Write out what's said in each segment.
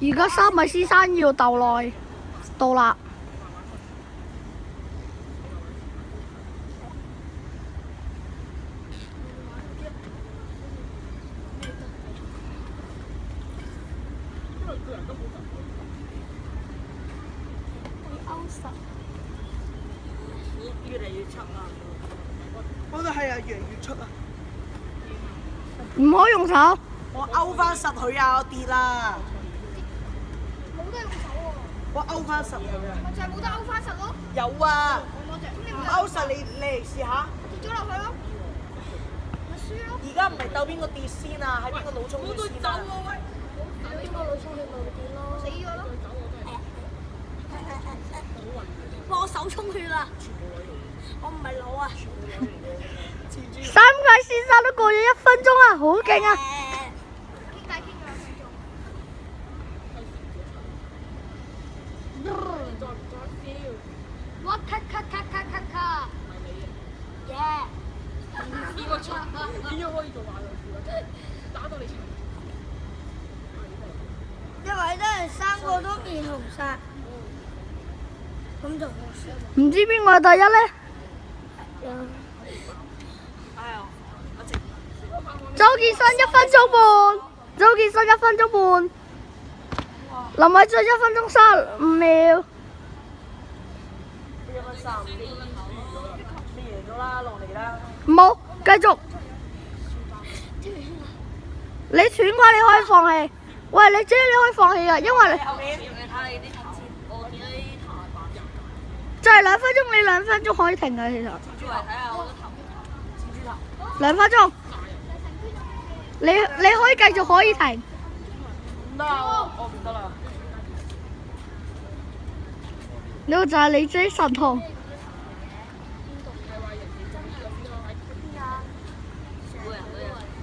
而家三米先生要到來到啦。越嚟越出啊！我覺得係啊，越嚟越出啊！唔可以用手。我勾翻實佢啊！我跌啦！冇得用手喎。我勾翻實佢啊！咪就係冇得勾翻實咯。有啊！我隻，咁你咪勾實你嚟試下。跌咗落去咯。咪輸咯。而家唔係鬥邊個跌先啊，係邊個腦充血先啊！邊個腦充血咪會跌咯？死咗咯！我手充血啦！我唔係腦啊！三位先生都過咗1分鐘啊，好勁啊！傾偈傾咗2分鐘。哇！咔咔咔咔咔咔！耶！邊個出？點樣可以做馬路虎？打到你前。因為都係3個都變紅晒，咁就好輸。唔知邊個係第一呢？周健生1分鐘半，周健生1分鐘半，林偉俊1分鐘35秒。1分35秒，你贏咗啦，落嚟啦！冇，繼續。你斷嘅你可以放棄。喂，你知你可以放棄啊，因為你後面你睇下你啲頭先，我見到啲頭係白嘅。就係2分鐘，你2分鐘可以停嘅其實。出嚟睇下我個頭。 2分鐘，你可以繼續可以停。唔得啊！我唔得啦。呢個就係你最神童。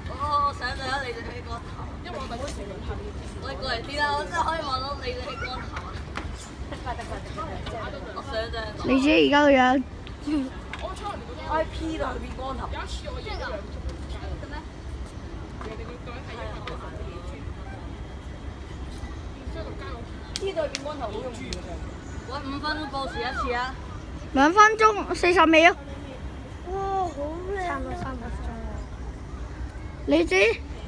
我想象咗你哋喺個頭，因為我第一時間拍呢啲。我過嚟啲啦，我真係可以望到你哋喺個頭啊！我想象。你知而家個樣。我係 P 到佢變光頭。P 到佢變光頭好容易嘅。喂，5分鐘報時一次啊2分鐘40秒。哇，好靚！差唔多3分鐘啦。你知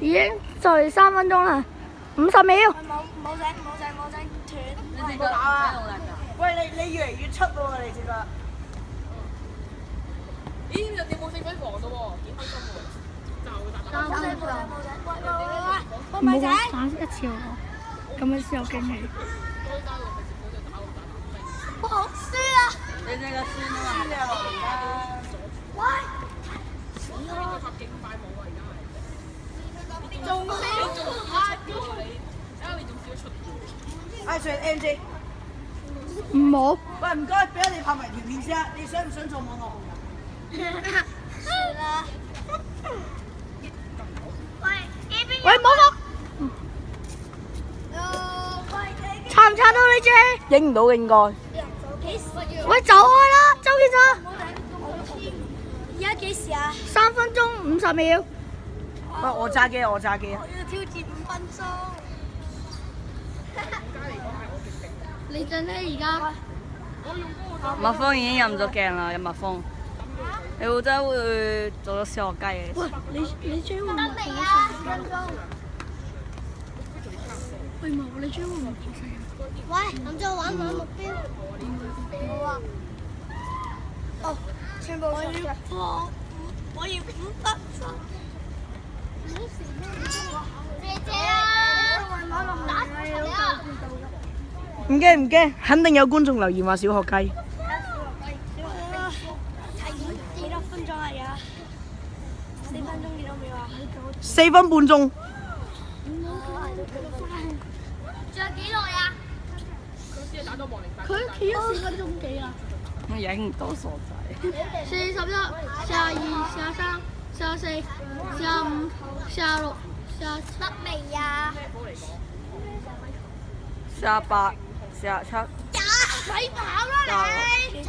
已經就嚟3分鐘啦，50秒。冇整斷。你隻腳打用力㗎？喂，你越嚟越出喎，你隻腳。咦，人哋冇4分房㗎喎，幾開心喎！冇整。唔好打一次喎，咁樣先有驚喜。我好輸啊！你隻腳酸啊嘛！你又落嚟啦！喂！仲少？唉，算 NG。唔好。喂，唔該，俾你拍埋條片先啊！你想唔想做網絡紅人？算啦。喂，冇冇。撐唔撐到你啫？影唔到應該。喂，走開啦，周健生。而家幾時啊3分鐘50秒。喂，我揸機啊！我揸機啊！我要挑戰5分鐘。你陣咧而家？蜜蜂已經入咗鏡啦，有蜜蜂。你會真會做咗小學雞嘅？喂，你追會唔會得未啊？5分鐘。喂，冇，你追會唔會跑死啊？喂，咁就玩目標。好啊。哦，全部上嘅。我要5分鐘。姐姐啊！打齊啊！唔驚唔驚，肯定有觀眾留言話小學雞。睇幾多分鐘啊？而家4分鐘幾多秒啊4分半鐘。仲有幾耐啊？佢企咗4分鐘幾啊？我影唔到傻仔。41、42、43、44、45、46、47。得未啊48、47。咪跑啦你！